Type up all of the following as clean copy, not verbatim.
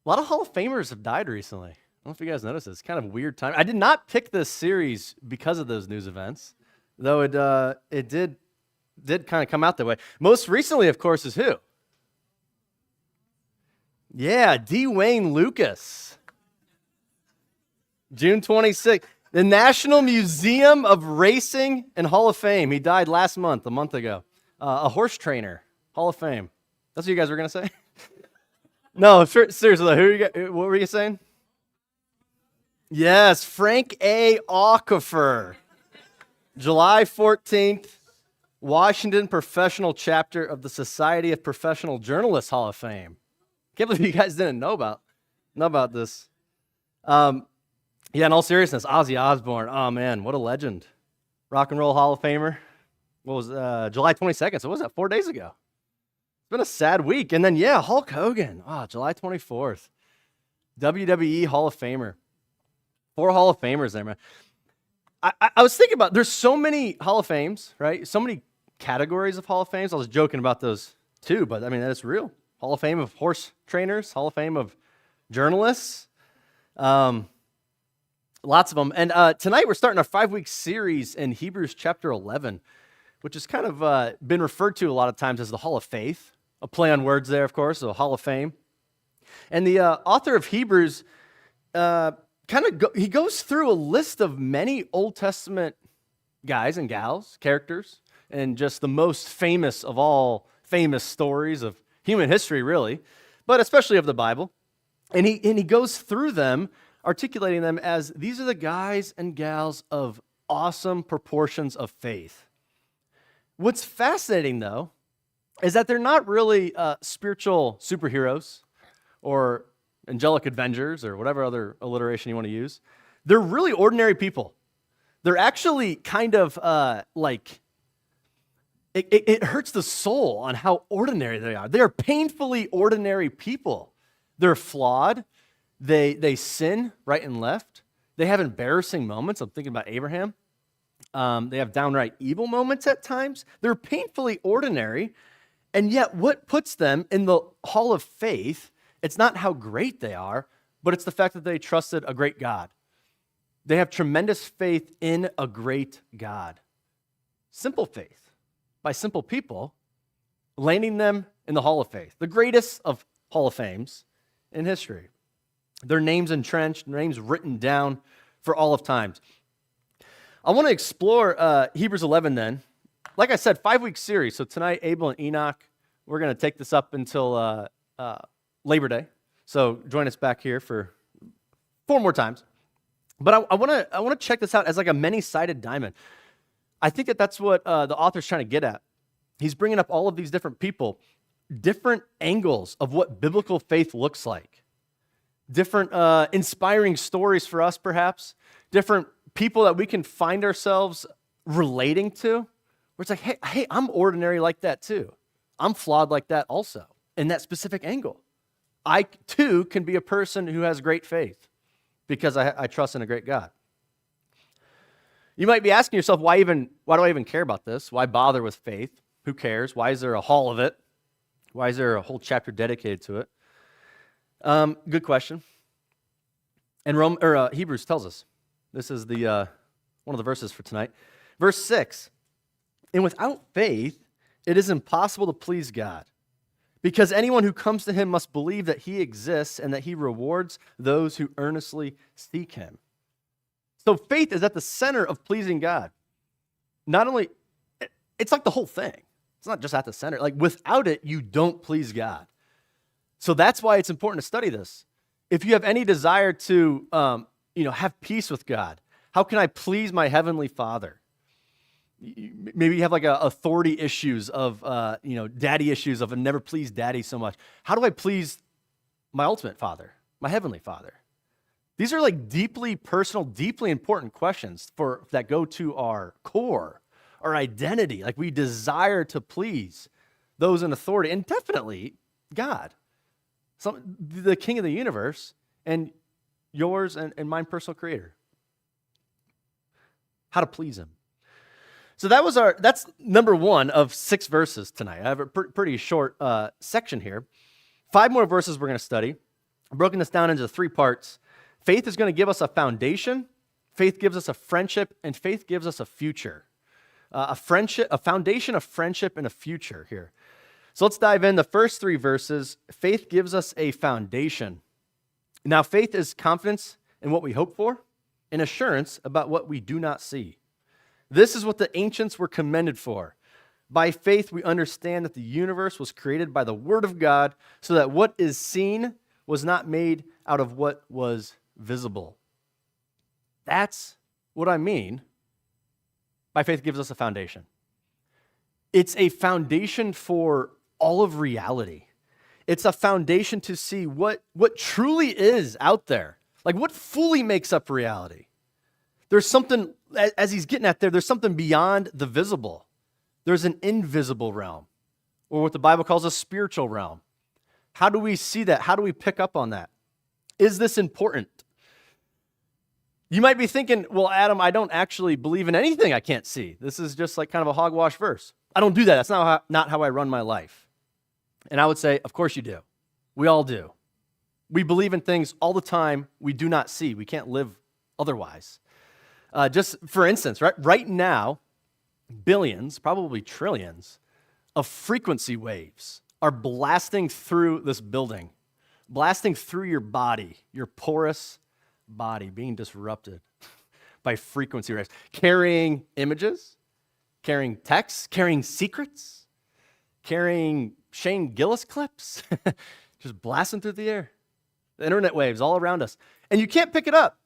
A lot of Hall of Famers have died recently. I don't know if you guys noticed this. It's kind of a weird time. I did not pick this series because of those news events, though it did kind of come out that way. Most recently, of course, is who? Yeah, D. Wayne Lucas. June 26th. The National Museum of Racing and Hall of Fame. He died last month, a month ago. A horse trainer, Hall of Fame. That's what you guys were going to say? No, seriously, what were you saying? Yes, Frank A. Aquifer. July 14th, Washington Professional Chapter of the Society of Professional Journalists Hall of Fame. Can't believe you guys didn't know about this. Yeah, in all seriousness, Ozzy Osbourne. Oh man, what a legend! Rock and Roll Hall of Famer. What was July 22nd? So what was that? 4 days ago. It's been a sad week. And then yeah, Hulk Hogan. July 24th. WWE Hall of Famer. 4 Hall of Famers there, man. I was thinking about, there's so many Hall of Fames, right? So many categories of Hall of Fames. I was joking about those too, but I mean, that's real. Hall of Fame of horse trainers, Hall of Fame of journalists. Lots of them. And tonight we're starting a 5-week series in Hebrews chapter 11, which has kind of been referred to a lot of times as the Hall of Faith. A play on words there, of course, so Hall of Fame. And the author of Hebrews he goes through a list of many Old Testament guys and gals, characters, and just the most famous of all famous stories of human history, really, but especially of the Bible. And he goes through them, articulating them as these are the guys and gals of awesome proportions of faith. What's fascinating, though, is that they're not really spiritual superheroes or angelic avengers or whatever other alliteration you want to use. They're really ordinary people. They're actually kind of it hurts the soul on how ordinary they are. They are painfully ordinary people. They're flawed. They sin right and left. They have embarrassing moments. I'm thinking about Abraham. They have downright evil moments at times. They're painfully ordinary. And yet what puts them in the hall of faith, it's not how great they are, but it's the fact that they trusted a great God. They have tremendous faith in a great God. Simple faith by simple people, landing them in the hall of faith, the greatest of hall of fames in history. Their names entrenched, names written down for all of times. I want to explore Hebrews 11 then. Like I said, 5-week series. So tonight, Abel and Enoch, we're going to take this up until Labor Day. So join us back here for 4 more times. But I want to check this out as like a many-sided diamond. I think that's what the author's trying to get at. He's bringing up all of these different people, different angles of what biblical faith looks like, different inspiring stories for us, perhaps, different people that we can find ourselves relating to, where it's like, hey, I'm ordinary like that too. I'm flawed like that also, in that specific angle. I, too, can be a person who has great faith because I trust in a great God. You might be asking yourself, why do I even care about this? Why bother with faith? Who cares? Why is there a hall of it? Why is there a whole chapter dedicated to it? Good question. And Hebrews tells us. This is the one of the verses for tonight. Verse 6, and without faith, it is impossible to please God, because anyone who comes to him must believe that he exists and that he rewards those who earnestly seek him. So faith is at the center of pleasing God. Not only, it's like the whole thing. It's not just at the center. Like without it, you don't please God. So that's why it's important to study this. If you have any desire to have peace with God, how can I please my heavenly Father? Maybe you have like authority issues of, daddy issues of I've never pleased daddy so much. How do I please my ultimate Father, my heavenly Father? These are like deeply personal, deeply important questions that go to our core, our identity. Like we desire to please those in authority, and definitely God, the King of the universe, and yours and mine personal creator. How to please him. So that's number 1 of 6 verses tonight. I have a pretty short section here. 5 more verses we're going to study. I've broken this down into 3 parts. Faith is going to give us a foundation, faith gives us a friendship, and faith gives us a future. A foundation, a friendship, and a future here. So let's dive in. The first 3 verses, faith gives us a foundation. Now, faith is confidence in what we hope for and assurance about what we do not see. This is what the ancients were commended for. By faith, we understand that the universe was created by the word of God, so that what is seen was not made out of what was visible. That's what I mean by faith gives us a foundation. It's a foundation for all of reality. It's a foundation to see what truly is out there. Like what fully makes up reality. There's something, as he's getting at there, there's something beyond the visible. There's an invisible realm, or what the Bible calls a spiritual realm. How do we see that? How do we pick up on that? Is this important? You might be thinking, well, Adam, I don't actually believe in anything I can't see. This is just like kind of a hogwash verse. I don't do that. That's not how I run my life. And I would say, of course you do. We all do. We believe in things all the time we do not see. We can't live otherwise. Just for instance, right now, billions, probably trillions, of frequency waves are blasting through this building, blasting through your body, your porous body being disrupted by frequency waves, carrying images, carrying texts, carrying secrets, carrying Shane Gillis clips, just blasting through the air. The internet waves all around us. And you can't pick it up.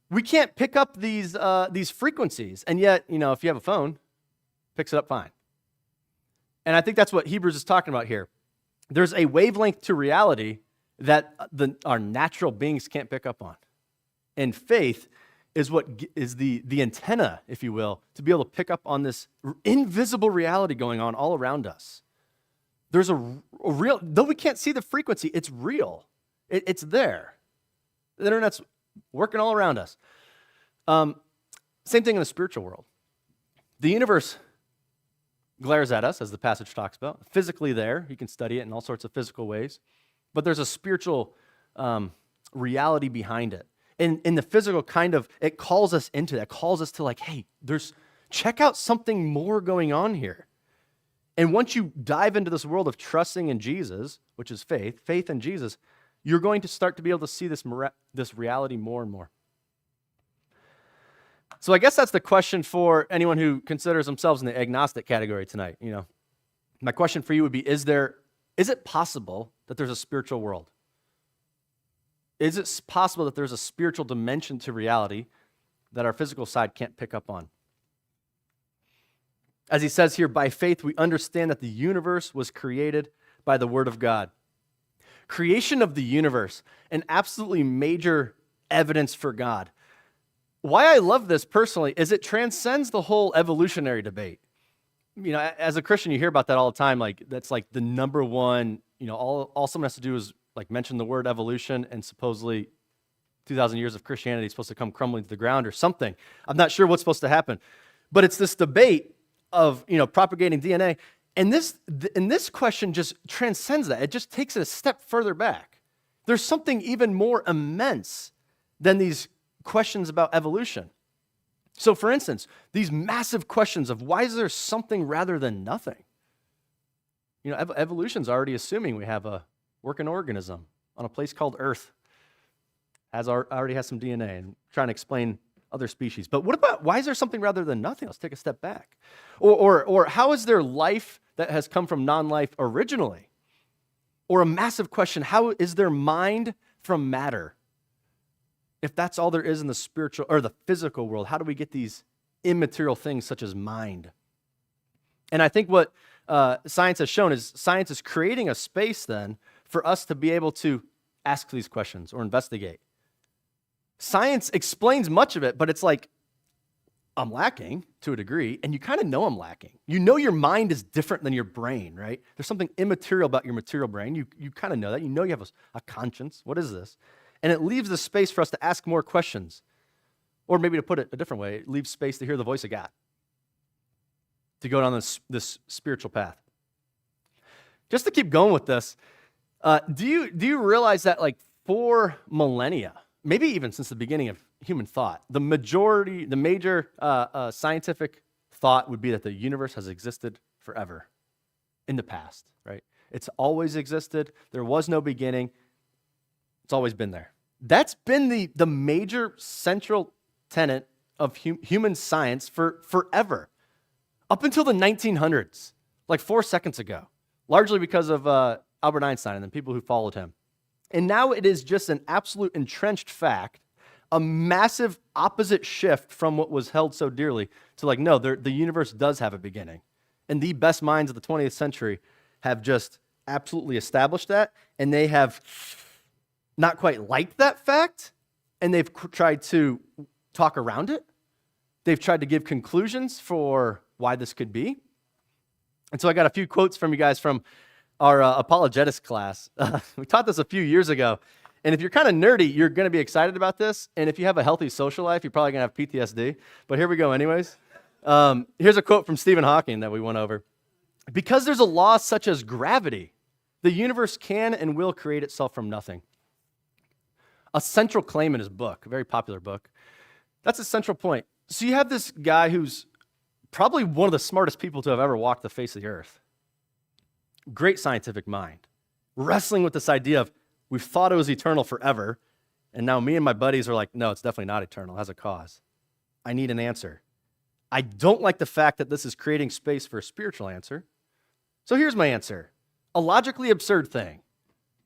We can't pick up these frequencies. And yet, if you have a phone, picks it up fine. And I think that's what Hebrews is talking about here. There's a wavelength to reality that our natural beings can't pick up on. And faith is what is the antenna, if you will, to be able to pick up on this invisible reality going on all around us. There's a real, though we can't see the frequency, it's real. It's there. The internet's working all around us. Same thing in the spiritual world. The universe glares at us, as the passage talks about. Physically there, you can study it in all sorts of physical ways. But there's a spiritual reality behind it. In the physical it calls us into that. It calls us to like, hey, check out something more going on here. And once you dive into this world of trusting in Jesus, which is faith in Jesus, you're going to start to be able to see this reality more and more. So I guess that's the question for anyone who considers themselves in the agnostic category tonight. My question for you would be, is it possible that there's a spiritual world? Is it possible that there's a spiritual dimension to reality that our physical side can't pick up on? As he says here, by faith we understand that the universe was created by the word of God. Creation of the universe, an absolutely major evidence for God. Why I love this personally is it transcends the whole evolutionary debate. As a Christian, you hear about that all the time. Like that's like the number one. All someone has to do is like mention the word evolution, and supposedly 2,000 years of Christianity is supposed to come crumbling to the ground or something. I'm not sure what's supposed to happen, but it's this debate of propagating DNA, and this question just transcends that. It just takes it a step further back. There's something even more immense than these questions about evolution. So, for instance, these massive questions of why is there something rather than nothing? Evolution's already assuming we have a working organism on a place called Earth. Already has some DNA, and trying to explain other species. But what about, why is there something rather than nothing? Let's take a step back. Or how is there life that has come from non-life originally? Or a massive question, how is there mind from matter? If that's all there is in the spiritual or the physical world, how do we get these immaterial things such as mind? And I think what science has shown is science is creating a space then for us to be able to ask these questions or investigate. Science explains much of it, but it's like, I'm lacking to a degree, and you kind of know I'm lacking. Your mind is different than your brain, right? There's something immaterial about your material brain. You kind of know that. You have a conscience. What is this? And it leaves the space for us to ask more questions. Or maybe to put it a different way, it leaves space to hear the voice of God, to go down this spiritual path. Just to keep going with this, Do you realize that like for millennia, maybe even since the beginning of human thought, the major scientific thought would be that the universe has existed forever in the past, right? It's always existed. There was no beginning. It's always been there. That's been the major central tenet of human science for forever, up until the 1900s, like 4 seconds ago, largely because of Albert Einstein and the people who followed him. And now it is just an absolute entrenched fact, a massive opposite shift from what was held so dearly to like, no, the universe does have a beginning. And the best minds of the 20th century have just absolutely established that, and they have not quite liked that fact, and they've tried to talk around it. They've tried to give conclusions for why this could be. And so I got a few quotes from you guys from our apologetics class. We taught this a few years ago. And if you're kind of nerdy, you're going to be excited about this. And if you have a healthy social life, you're probably going to have PTSD. But here we go anyways. Here's a quote from Stephen Hawking that we went over. Because there's a law such as gravity, the universe can and will create itself from nothing. A central claim in his book, a very popular book. That's a central point. So you have this guy who's probably one of the smartest people to have ever walked the face of the earth. Great scientific mind. Wrestling with this idea of we've thought it was eternal forever, and now me and my buddies are like, no, it's definitely not eternal. It has a cause. I need an answer. I don't like the fact that this is creating space for a spiritual answer. So here's my answer. A logically absurd thing,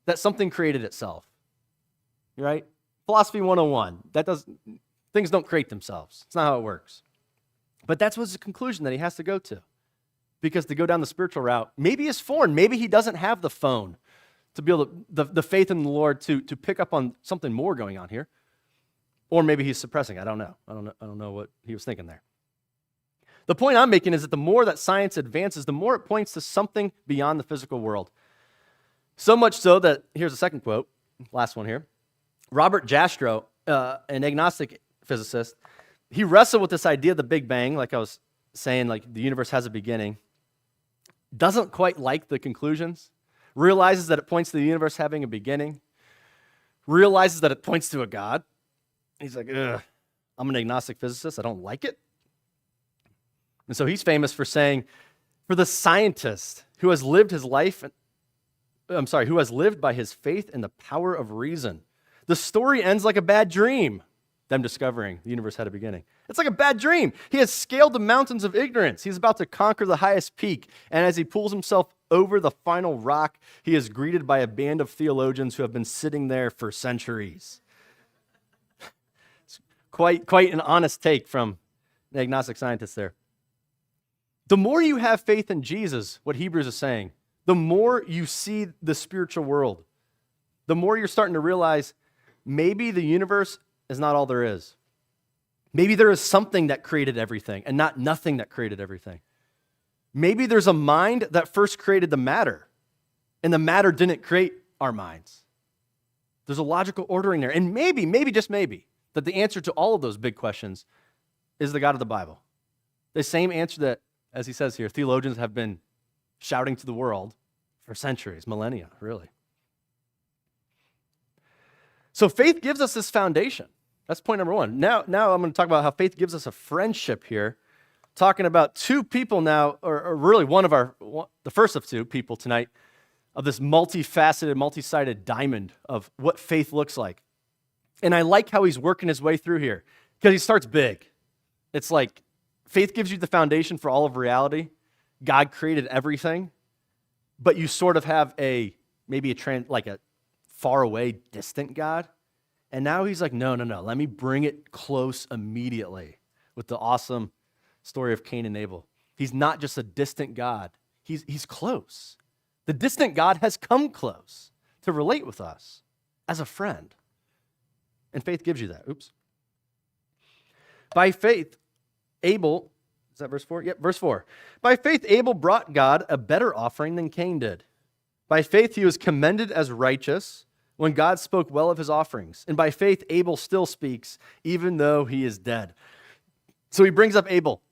that something created itself. Right? Philosophy 101. Things don't create themselves. It's not how it works. But that's what's the conclusion that he has to go to. Because to go down the spiritual route, maybe is foreign. Maybe he doesn't have the phone to be able to, the faith in the Lord to pick up on something more going on here. Or maybe he's suppressing. I don't know. I don't know what he was thinking there. The point I'm making is that the more that science advances, the more it points to something beyond the physical world. So much so that, here's a second quote, last one here. Robert Jastrow, an agnostic physicist, he wrestled with this idea of the Big Bang, like I was saying, like the universe has a beginning, doesn't quite like the conclusions, realizes that it points to the universe having a beginning, realizes that it points to a God. He's like, ugh, I'm an agnostic physicist, I don't like it. And so he's famous for saying, for the scientist who has lived his life, who has lived by his faith in the power of reason, the story ends like a bad dream, them discovering the universe had a beginning. It's like a bad dream. He has scaled the mountains of ignorance. He's about to conquer the highest peak. And as he pulls himself over the final rock, he is greeted by a band of theologians who have been sitting there for centuries. It's quite an honest take from the agnostic scientist there. The more you have faith in Jesus, what Hebrews is saying, the more you see the spiritual world, the more you're starting to realize maybe the universe is not all there is. Maybe there is something that created everything and not nothing that created everything. Maybe there's a mind that first created the matter, and the matter didn't create our minds. There's a logical ordering there. And maybe, just maybe, that the answer to all of those big questions is the God of the Bible. The same answer that, as he says here, theologians have been shouting to the world for centuries, millennia, really. So faith gives us this foundation. That's point number one. Now I'm going to talk about how faith gives us a friendship here, talking about two people now, or really the first of two people tonight, of this multifaceted, multi-sided diamond of what faith looks like. And I like how he's working his way through here, because he starts big. It's like faith gives you the foundation for all of reality. God created everything, but you sort of have maybe a far away, distant God. And now he's like, no, let me bring it close immediately with the awesome story of Cain and Abel. He's not just a distant God. He's close. The distant God has come close to relate with us as a friend. And faith gives you that. Oops. By faith, Abel, is that verse 4? Yep, verse 4. By faith, Abel brought God a better offering than Cain did. By faith, he was commended as righteous when God spoke well of his offerings. And by faith, Abel still speaks, even though he is dead. So he brings up Abel.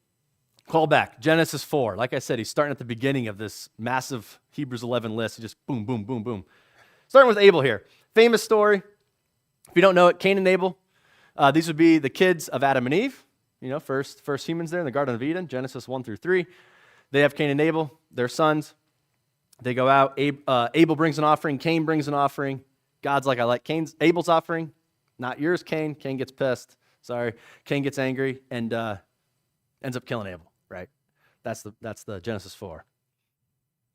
Call back, Genesis 4. Like I said, he's starting at the beginning of this massive Hebrews 11 list. He just boom, boom, boom, boom. Starting with Abel here. Famous story. If you don't know it, Cain and Abel. These would be the kids of Adam and Eve, first humans there in the Garden of Eden, Genesis 1 through 3. They have Cain and Abel, their sons. They go out. Abel brings an offering. Cain brings an offering. God's like, I like Abel's offering, not yours, Cain. Cain gets pissed. Sorry. Cain gets angry and ends up killing Abel, right? That's the Genesis 4.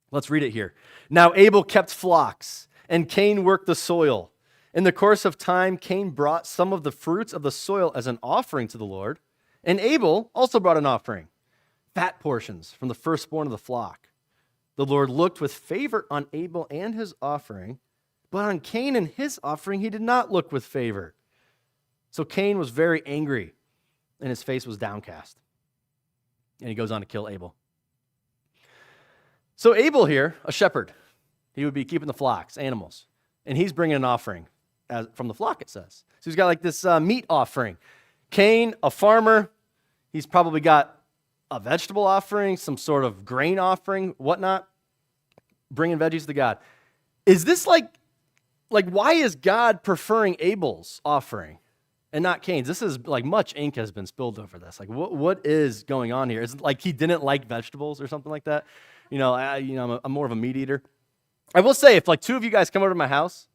Let's read it here. Now Abel kept flocks, and Cain worked the soil. In the course of time, Cain brought some of the fruits of the soil as an offering to the Lord, and Abel also brought an offering, fat portions from the firstborn of the flock. The Lord looked with favor on Abel and his offering, but on Cain and his offering he did not look with favor. So Cain was very angry, and his face was downcast. And he goes on to kill Abel. So Abel here, a shepherd, he would be keeping the flocks, animals, and he's bringing an offering from the flock, it says. So he's got like this meat offering. Cain, a farmer, he's probably got a vegetable offering, some sort of grain offering, whatnot, bringing veggies to God. Is this like why is God preferring Abel's offering and not Cain's? This is like much ink has been spilled over this. Like what is going on here? Is it like he didn't like vegetables or something like that? I'm more of a meat eater. I will say, if like two of you guys come over to my house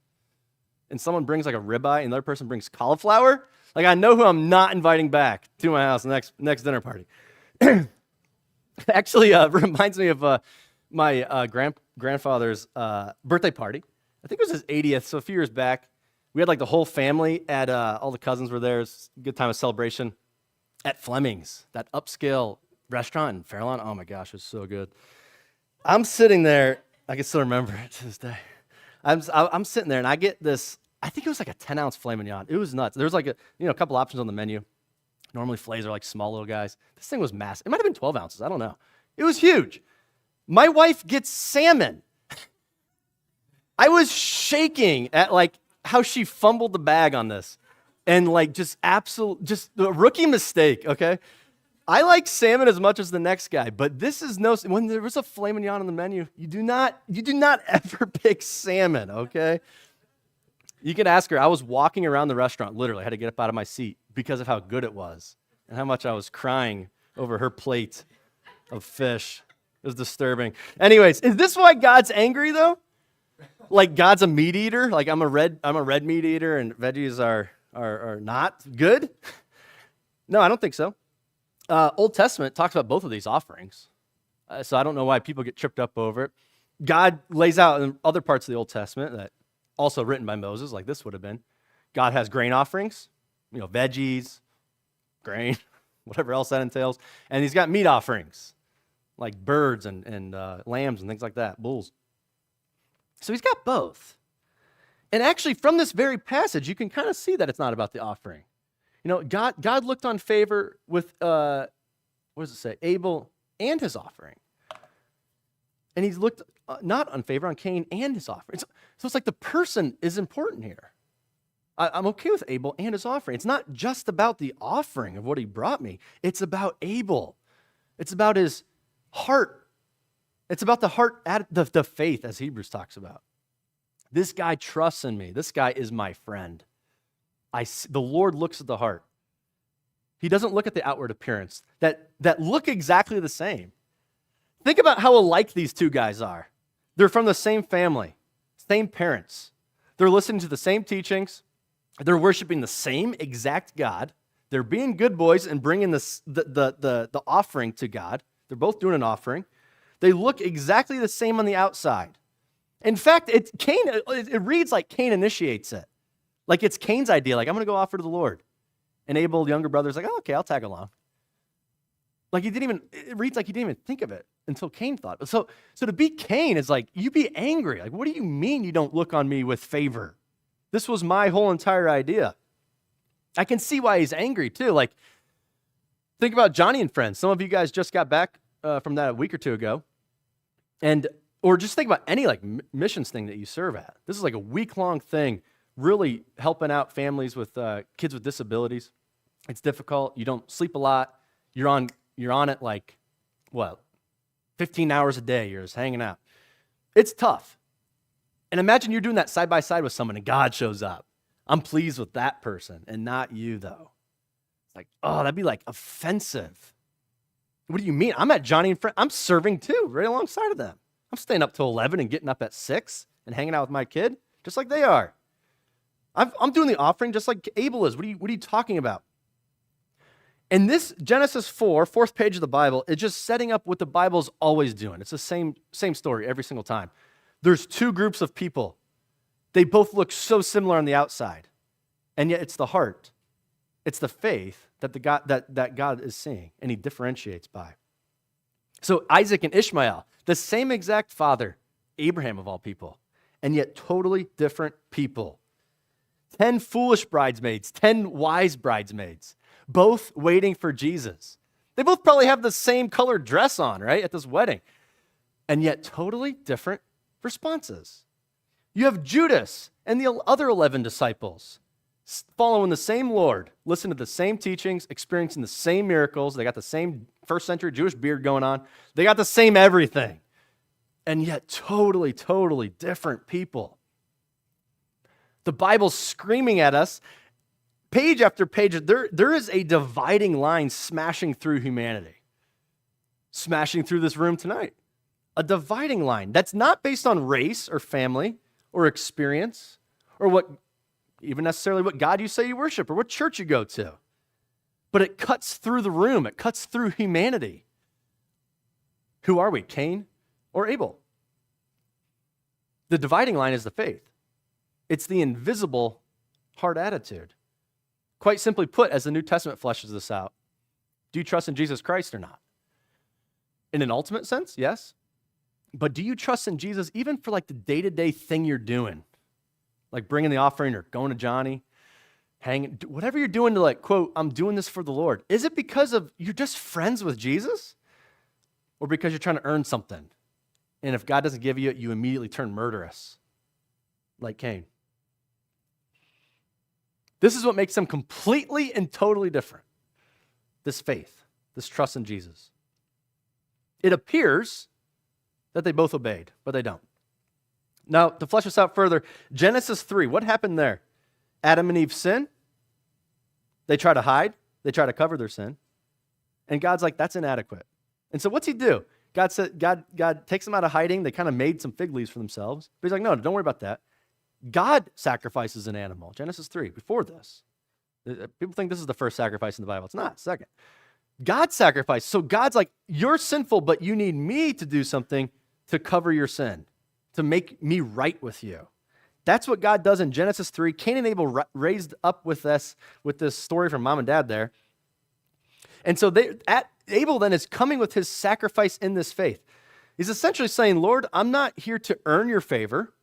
and someone brings like a ribeye and the other person brings cauliflower, like I know who I'm not inviting back to my house next dinner party. Actually, reminds me of my grandfather's birthday party. I think it was his 80th, so a few years back. We had like the whole family at, all the cousins were there. It was a good time of celebration at Fleming's, that upscale restaurant in Fairlawn. Oh my gosh, it was so good. I'm sitting there. I can still remember it to this day. I'm sitting there, and I get this, I think it was like a 10-ounce filet mignon. It was nuts. There was like a couple options on the menu. Normally, filets are like small little guys. This thing was massive. It might have been 12 ounces. I don't know. It was huge. My wife gets salmon. I was shaking at like how she fumbled the bag on this. And like just a rookie mistake, okay? I like salmon as much as the next guy, but this is when there was a filet mignon on the menu, you do not ever pick salmon, okay? You can ask her. I was walking around the restaurant, literally. I had to get up out of my seat because of how good it was and how much I was crying over her plate of fish. It was disturbing. Anyways, is this why God's angry, though? Like God's a meat eater? Like I'm a red meat eater and veggies are not good? No, I don't think so. Old Testament talks about both of these offerings. So I don't know why people get tripped up over it. God lays out in other parts of the Old Testament that also written by Moses, like this would have been. God has grain offerings, veggies, grain, whatever else that entails. And he's got meat offerings, like birds and lambs and things like that, bulls. So he's got both. And actually, from this very passage, you can kind of see that it's not about the offering. God looked on favor with, what does it say? Abel and his offering. And he's looked not on favor on Cain and his offering. So it's like the person is important here. I'm okay with Abel and his offering. It's not just about the offering of what he brought me. It's about Abel. It's about his heart. It's about the heart, the faith, as Hebrews talks about. This guy trusts in me. This guy is my friend. The Lord looks at the heart. He doesn't look at the outward appearance that look exactly the same. Think about how alike these two guys are. They're from the same family, same parents. They're listening to the same teachings. They're worshiping the same exact God. They're being good boys and bringing the offering to God. They're both doing an offering. They look exactly the same on the outside. In fact, it reads like Cain initiates it. Like it's Cain's idea, like I'm going to go offer to the Lord. And Abel, the younger brother, is like, oh, okay, I'll tag along. Like it reads like he didn't even think of it until Cain thought. So to be Cain is like, you be angry. Like, what do you mean you don't look on me with favor? This was my whole entire idea. I can see why he's angry too. Like, think about Johnny and Friends. Some of you guys just got back from that a week or two ago. Or just think about any like missions thing that you serve at. This is like a week-long thing, really helping out families with kids with disabilities. It's difficult. You don't sleep a lot. You're on it like, 15 hours a day. You're just hanging out. It's tough. And imagine you're doing that side by side with someone and God shows up. I'm pleased with that person and not you, though. It's like, oh, that'd be like offensive. What do you mean? I'm at Johnny and Friend. I'm serving too, right alongside of them. I'm staying up till 11 and getting up at 6 and hanging out with my kid, just like they are. I'm doing the offering just like Abel is. What are you talking about? And this Genesis 4, fourth page of the Bible, is just setting up what the Bible's always doing. It's the same story every single time. There's two groups of people. They both look so similar on the outside, and yet it's the heart. It's the faith that God is seeing, and he differentiates by. So Isaac and Ishmael, the same exact father, Abraham of all people, and yet totally different people. 10 foolish bridesmaids, 10 wise bridesmaids, both waiting for Jesus. They both probably have the same colored dress on, right, at this wedding, and yet totally different responses. You have Judas and the other 11 disciples following the same Lord, listening to the same teachings, experiencing the same miracles. They got the same first century Jewish beard going on. They got the same everything, and yet totally, totally different people. The Bible's screaming at us, page after page, there is a dividing line smashing through humanity, smashing through this room tonight. A dividing line that's not based on race or family or experience or even necessarily what God you say you worship or what church you go to. But it cuts through the room. It cuts through humanity. Who are we, Cain or Abel? The dividing line is the faith. It's the invisible heart attitude. Quite simply put, as the New Testament fleshes this out, do you trust in Jesus Christ or not? In an ultimate sense, yes. But do you trust in Jesus even for like the day-to-day thing you're doing? Like bringing the offering or going to Johnny, hanging, whatever you're doing to like, quote, I'm doing this for the Lord. Is it because of you're just friends with Jesus? Or because you're trying to earn something? And if God doesn't give you it, you immediately turn murderous, like Cain. This is what makes them completely and totally different. This faith, this trust in Jesus. It appears that they both obeyed, but they don't. Now, to flesh this out further, Genesis 3, what happened there? Adam and Eve sin. They try to hide. They try to cover their sin. And God's like, that's inadequate. And so what's he do? God takes them out of hiding. They kind of made some fig leaves for themselves. But he's like, no, don't worry about that. God sacrifices an animal. Genesis 3, before this. People think this is the first sacrifice in the Bible. It's not. Second. God sacrificed. So God's like, you're sinful, but you need me to do something to cover your sin, to make me right with you. That's what God does in Genesis 3. Cain and Abel raised up with this story from mom and dad there. And so Abel then is coming with his sacrifice in this faith. He's essentially saying, Lord, I'm not here to earn your favor.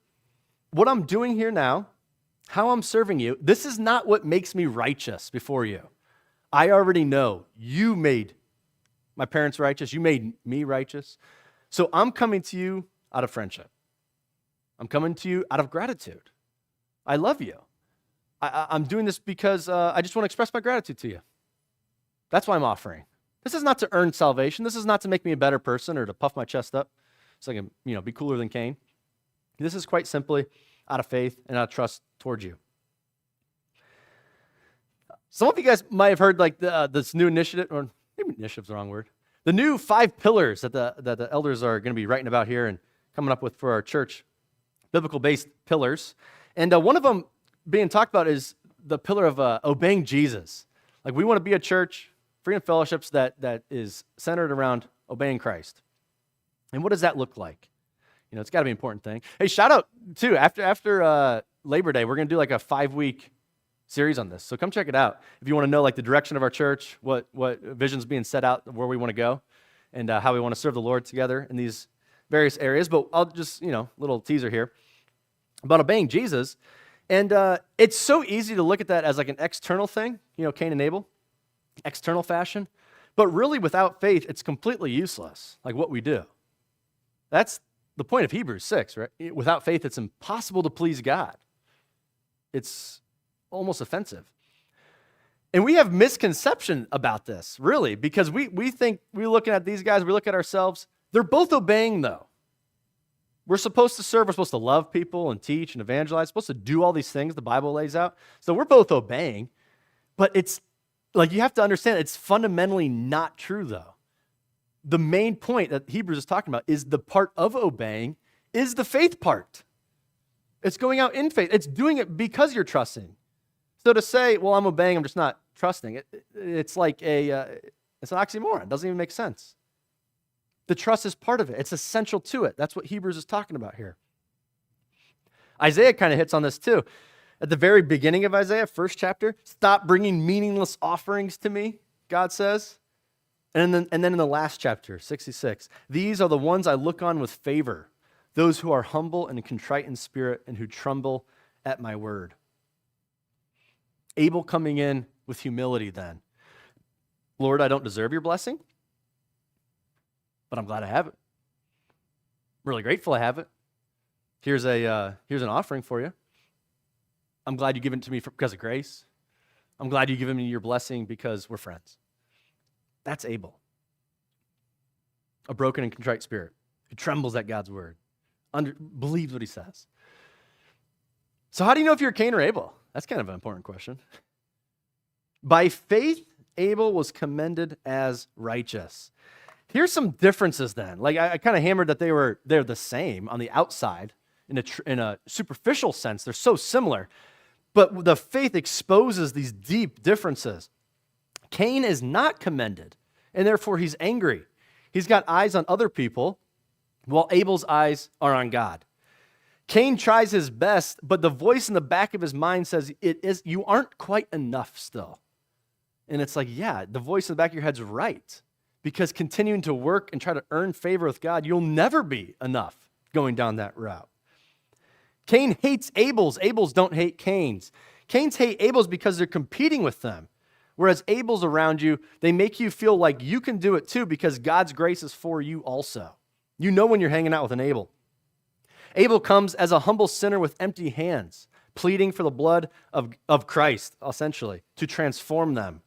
What I'm doing here now, how I'm serving you, this is not what makes me righteous before you. I already know you made my parents righteous. You made me righteous. So I'm coming to you out of friendship. I'm coming to you out of gratitude. I love you. I'm doing this because I just want to express my gratitude to you. That's why I'm offering. This is not to earn salvation. This is not to make me a better person or to puff my chest up so I can, be cooler than Cain. This is quite simply out of faith and out of trust towards you. Some of you guys might have heard like this new initiative, or maybe initiative's the wrong word. The new 5 pillars that the elders are going to be writing about here and coming up with for our church, biblical-based pillars. And one of them being talked about is the pillar of obeying Jesus. Like we want to be a church, Freedom Fellowships, that is centered around obeying Christ. And what does that look like? It's got to be an important thing. Hey, shout out, too, after Labor Day, we're going to do like a 5-week series on this. So come check it out. If you want to know like the direction of our church, what vision's being set out, where we want to go, and how we want to serve the Lord together in these various areas. But I'll just, little teaser here about obeying Jesus. And it's so easy to look at that as like an external thing, Cain and Abel, external fashion. But really without faith, it's completely useless, like what we do. That's the point of Hebrews 6, right? Without faith, it's impossible to please God. It's almost offensive. And we have misconception about this, really, because we think we're looking at these guys, we look at ourselves, they're both obeying, though. We're supposed to serve. We're supposed to love people and teach and evangelize. We're supposed to do all these things the Bible lays out. So we're both obeying. But it's like you have to understand it's fundamentally not true, though. The main point that Hebrews is talking about is the part of obeying is the faith part. It's going out in faith. It's doing it because you're trusting. So to say, well, I'm obeying, I'm just not trusting, it's like it's an oxymoron. It doesn't even make sense. The trust is part of it. It's essential to it. That's what Hebrews is talking about here. Isaiah kind of hits on this too. At the very beginning of Isaiah, first chapter, stop bringing meaningless offerings to me, God says. And then in the last chapter, 66, these are the ones I look on with favor, those who are humble and contrite in spirit and who tremble at my word. Abel coming in with humility then. Lord, I don't deserve your blessing, but I'm glad I have it. I'm really grateful I have it. Here's an offering for you. I'm glad you give it to me because of grace. I'm glad you've given me your blessing because we're friends. That's Abel. A broken and contrite spirit who trembles at God's word, believes what he says. So how do you know if you're Cain or Abel? That's kind of an important question. By faith, Abel was commended as righteous. Here's some differences then. Like I kind of hammered that they're the same on the outside. In a superficial sense, they're so similar. But the faith exposes these deep differences. Cain is not commended, and therefore he's angry. He's got eyes on other people, while Abel's eyes are on God. Cain tries his best, but the voice in the back of his mind says, you aren't quite enough still. And it's like, yeah, the voice in the back of your head's right. Because continuing to work and try to earn favor with God, you'll never be enough going down that route. Cain hates Abel's. Abel's don't hate Cain's. Cain's hate Abel's because they're competing with them. Whereas Abel's around you, they make you feel like you can do it too because God's grace is for you also. You know when you're hanging out with an Abel. Abel comes as a humble sinner with empty hands, pleading for the blood of Christ, essentially, to transform them.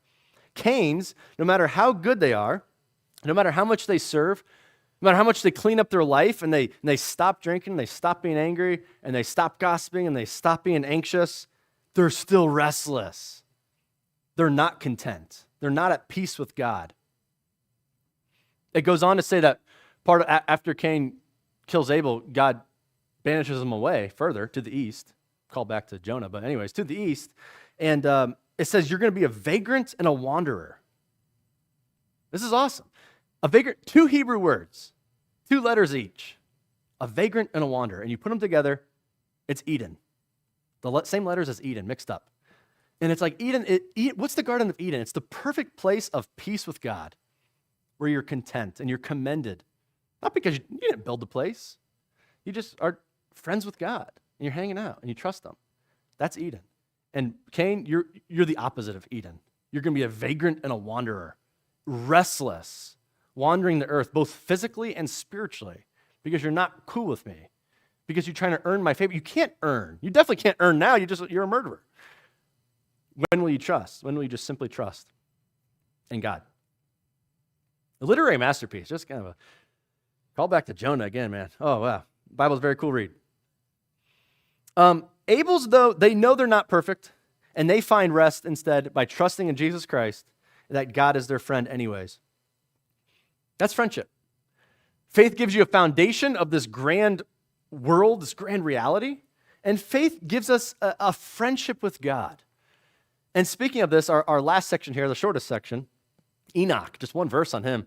Cain's, no matter how good they are, no matter how much they serve, no matter how much they clean up their life and they stop drinking, they stop being angry, and they stop gossiping, and they stop being anxious, they're still restless. They're not content. They're not at peace with God. It goes on to say that after Cain kills Abel, God banishes him away further to the east. Call back to Jonah, but anyways, to the east. And it says, you're going to be a vagrant and a wanderer. This is awesome. A vagrant, 2 Hebrew words, 2 letters each. A vagrant and a wanderer. And you put them together, it's Eden. The same letters as Eden mixed up. And it's like Eden, what's the Garden of Eden? It's the perfect place of peace with God where you're content and you're commended. Not because you didn't build the place. You just are friends with God and you're hanging out and you trust them. That's Eden. And Cain, you're the opposite of Eden. You're going to be a vagrant and a wanderer, restless, wandering the earth, both physically and spiritually, because you're not cool with me, because you're trying to earn my favor. You can't earn. You definitely can't earn now. You're a murderer. When will you trust? When will you just simply trust in God? A literary masterpiece, just kind of a call back to Jonah again, man. Oh, wow. The Bible's a very cool read. Abel's, though, they know they're not perfect, and they find rest instead by trusting in Jesus Christ, that God is their friend anyways. That's friendship. Faith gives you a foundation of this grand world, this grand reality, and faith gives us a friendship with God. And speaking of this, our last section here, the shortest section, Enoch, just one verse on him.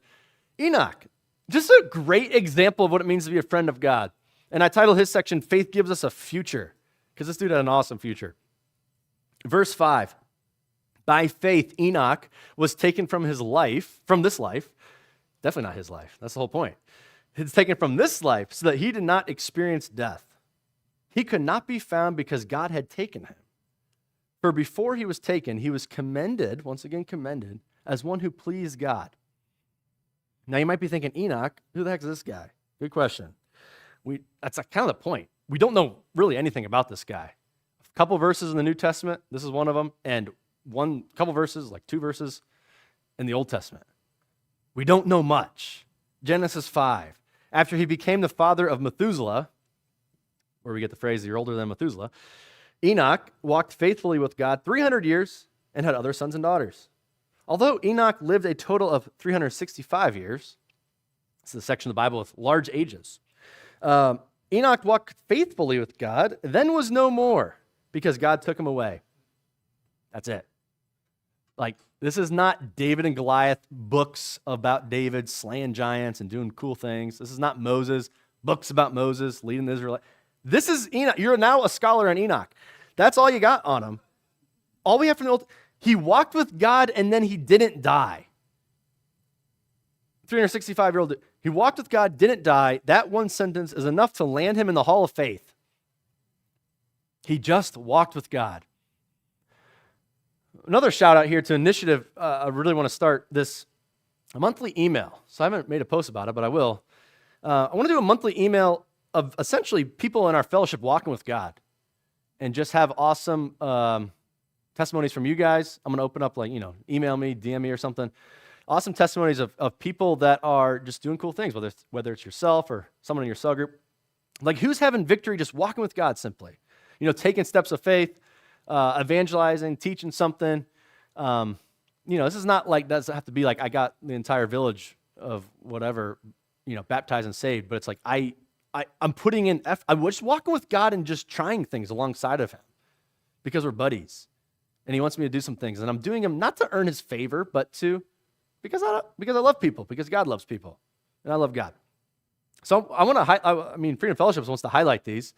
Enoch, just a great example of what it means to be a friend of God. And I titled his section, Faith Gives Us a Future, because this dude had an awesome future. Verse 5, by faith, Enoch was taken from this life, definitely not his life, that's the whole point. It's taken from this life so that he did not experience death. He could not be found because God had taken him. For before he was taken, he was commended, once again commended, as one who pleased God. Now you might be thinking, Enoch, who the heck is this guy? Good question. That's kind of the point. We don't know really anything about this guy. A couple verses in the New Testament, this is one of them, and couple verses, like 2 verses in the Old Testament. We don't know much. Genesis 5. After he became the father of Methuselah, where we get the phrase, you're older than Methuselah. Enoch walked faithfully with God 300 years and had other sons and daughters. Although Enoch lived a total of 365 years, this is a section of the Bible with large ages, Enoch walked faithfully with God, then was no more, because God took him away. That's it. Like, this is not David and Goliath books about David slaying giants and doing cool things. This is not Moses, books about Moses leading the Israelites. This is Enoch. You're now a scholar on Enoch. That's all you got on him. All we have to know, he walked with God and then he didn't die. 365-year-old, he walked with God, didn't die. That one sentence is enough to land him in the hall of faith. He just walked with God. Another shout out here to initiative. I really want to start this a monthly email. So I haven't made a post about it, but I will. I want to do a monthly email of essentially people in our fellowship walking with God and just have awesome testimonies from you guys. I'm going to open up email me, DM me or something. Awesome testimonies of people that are just doing cool things, whether it's yourself or someone in your cell group. Like who's having victory just walking with God simply. Taking steps of faith, evangelizing, teaching something. This is not like, doesn't have to be like I got the entire village of whatever, baptized and saved, but it's like I'm putting in effort. I'm just walking with God and just trying things alongside of him because we're buddies. And he wants me to do some things. And I'm doing them not to earn his favor, but because I love people, because God loves people. And I love God. So I want to, Freedom Fellowships wants to highlight these.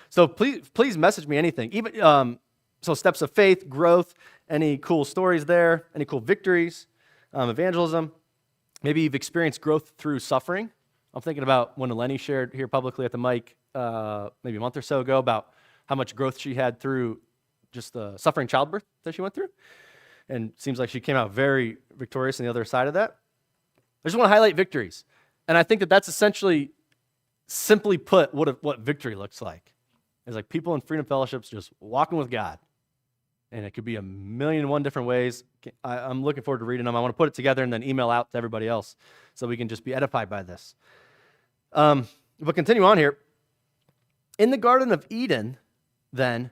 So please message me anything. Even so steps of faith, growth, any cool stories there, any cool victories, evangelism. Maybe you've experienced growth through suffering. I'm thinking about when Eleni shared here publicly at the mic maybe a month or so ago about how much growth she had through just the suffering childbirth that she went through. And it seems like she came out very victorious on the other side of that. I just want to highlight victories. And I think that that's essentially, simply put, what victory looks like. It's like people in Freedom Fellowships just walking with God. And it could be 1,000,001 different ways. I'm looking forward to reading them. I want to put it together and then email out to everybody else so we can just be edified by this. But continue on here. In the Garden of Eden, then,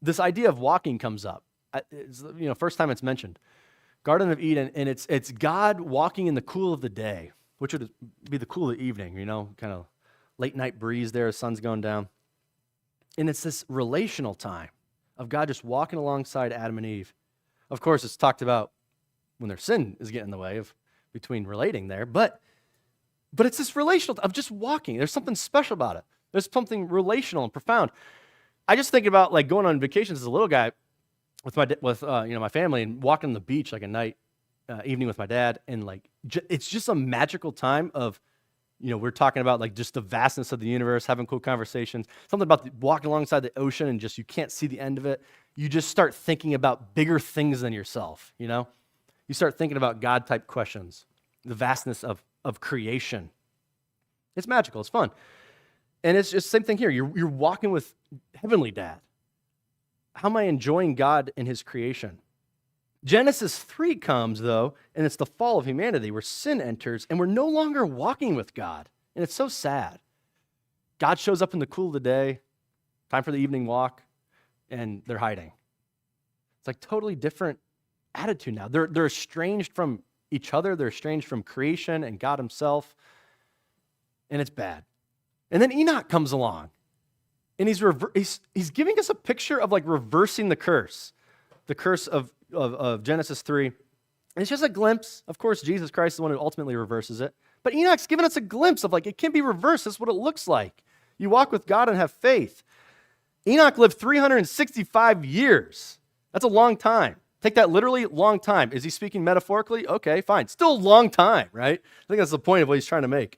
this idea of walking comes up. It's, first time it's mentioned. Garden of Eden, and it's God walking in the cool of the day, which would be the cool of the evening, kind of late night breeze there, the sun's going down. And it's this relational time of God just walking alongside Adam and Eve. Of course, it's talked about when their sin is getting in the way of between relating there, but it's this relational of just walking. There's something special about it. There's something relational and profound. I just think about like going on vacations as a little guy with my family and walking on the beach like a night, evening with my dad, and like it's just a magical time of. We're talking about like just the vastness of the universe, having cool conversations. Something about walking alongside the ocean and just you can't see the end of it. You just start thinking about bigger things than yourself, You start thinking about God-type questions, the vastness of creation. It's magical. It's fun. And it's just the same thing here. You're walking with Heavenly Dad. How am I enjoying God and his creation? Genesis 3 comes, though, and it's the fall of humanity where sin enters, and we're no longer walking with God. And it's so sad. God shows up in the cool of the day, time for the evening walk, and they're hiding. It's like totally different attitude now. They're estranged from each other. They're estranged from creation and God himself, and it's bad. And then Enoch comes along, and he's giving us a picture of like reversing the curse of Genesis 3. And it's just a glimpse. Of course, Jesus Christ is the one who ultimately reverses it. But Enoch's given us a glimpse of like, it can be reversed. That's what it looks like. You walk with God and have faith. Enoch lived 365 years. That's a long time. Take that literally, long time. Is he speaking metaphorically? Okay, fine. Still a long time, right? I think that's the point of what he's trying to make.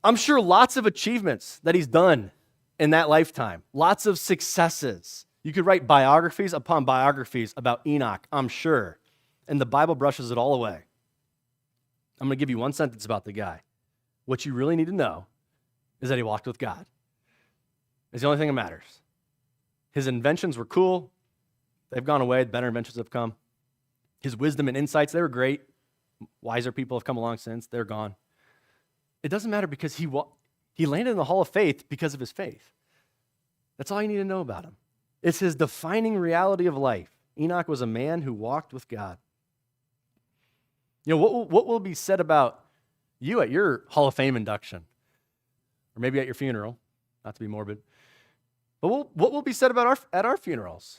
I'm sure lots of achievements that he's done in that lifetime. Lots of successes. You could write biographies upon biographies about Enoch, I'm sure. And the Bible brushes it all away. I'm going to give you one sentence about the guy. What you really need to know is that he walked with God. It's the only thing that matters. His inventions were cool. They've gone away. Better inventions have come. His wisdom and insights, they were great. Wiser people have come along since. They're gone. It doesn't matter because he landed in the hall of faith because of his faith. That's all you need to know about him. It's his defining reality of life. Enoch was a man who walked with God. What will be said about you at your Hall of Fame induction? Or maybe at your funeral, not to be morbid. But what will be said about at our funerals?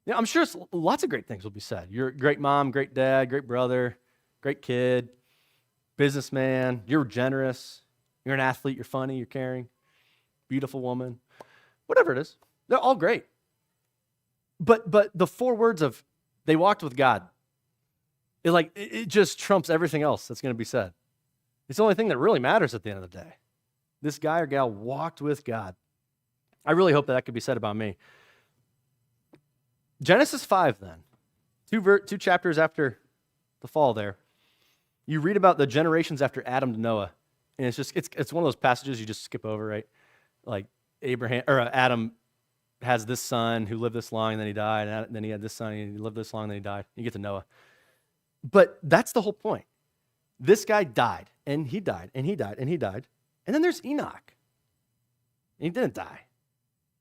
I'm sure lots of great things will be said. You're a great mom, great dad, great brother, great kid, businessman, you're generous, you're an athlete, you're funny, you're caring, beautiful woman, whatever it is. They're all great. But the 4 words of they walked with God, it just trumps everything else that's going to be said. It's the only thing that really matters at the end of the day. This guy or gal walked with God. I really hope that could be said about me. Genesis 5 then, 2 chapters after the fall there, you read about the generations after Adam to Noah, and it's one of those passages you just skip over, right? Like Adam has this son who lived this long, and then he died, and then he had this son, and he lived this long, and then he died. You get to Noah. But that's the whole point. This guy died, and he died, and he died, and he died. And then there's Enoch. And he didn't die.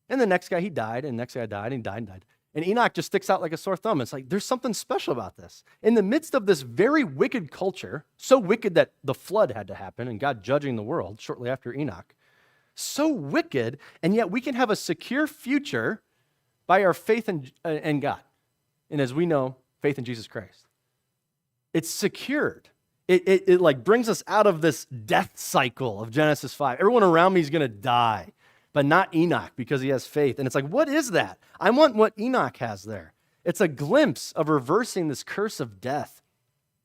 And the next guy, he died, and the next guy died, and he died and died. And Enoch just sticks out like a sore thumb. It's like there's something special about this. In the midst of this very wicked culture, so wicked that the flood had to happen and God judging the world shortly after Enoch, so wicked, and yet we can have a secure future by our faith in God. And as we know, faith in Jesus Christ. It's secured. It like brings us out of this death cycle of Genesis 5. Everyone around me is going to die, but not Enoch because he has faith. And it's like, what is that? I want what Enoch has there. It's a glimpse of reversing this curse of death.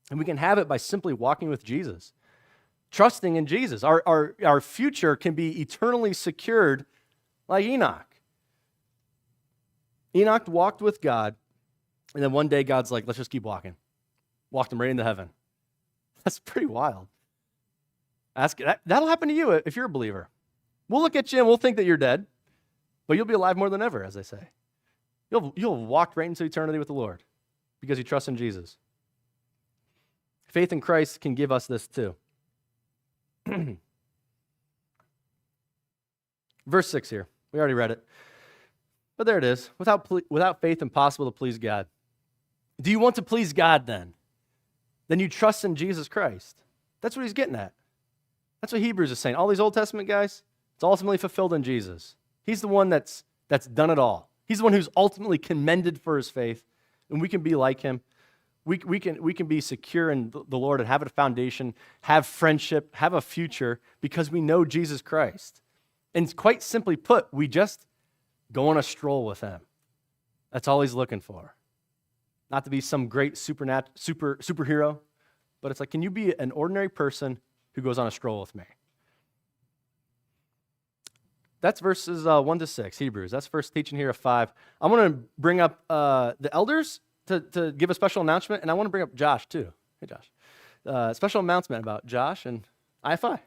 And we can have it by simply walking with Jesus, trusting in Jesus. Our future can be eternally secured like Enoch. Enoch walked with God, and then one day God's like, let's just keep walking. Walked him right into heaven. That's pretty wild. That'll happen to you if you're a believer. We'll look at you and we'll think that you're dead, but you'll be alive more than ever, as they say. You'll walk right into eternity with the Lord because you trust in Jesus. Faith in Christ can give us this too. Verse 6 here. We already read it. But there it is. Without faith, impossible to please God. Do you want to please God then? Then you trust in Jesus Christ. That's what he's getting at. That's what Hebrews is saying. All these Old Testament guys, it's ultimately fulfilled in Jesus. He's the one that's done it all. He's the one who's ultimately commended for his faith, and we can be like him. We can be secure in the Lord and have a foundation, have friendship, have a future because we know Jesus Christ. And quite simply put, we just go on a stroll with him. That's all he's looking for. Not to be some great superhero, but it's like, can you be an ordinary person who goes on a stroll with me? That's verses 1 to 6, Hebrews. That's first teaching here of 5. I want to bring up the elders to give a special announcement, and I want to bring up Josh too. Hey, Josh. Special announcement about Josh and IFI.